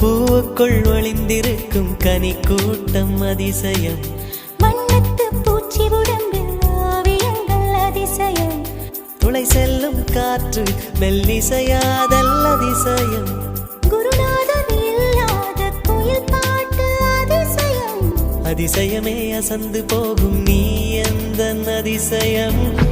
பூவுக்குள் ஒளிந்திருக்கும் கனி கூட்டம் அதிசயம். வண்ணத்து பூச்சி உடம்பில் ஓவியங்கள் அதிசயம். துளை செல்லும் காற்று மெல்லிசையாதல் அதிசயம். குருநாதன் இல்லாத குயில் பாட்டு அதிசயம். அதிசயமே அசந்து போகும் நீ எந்த அதிசயம்.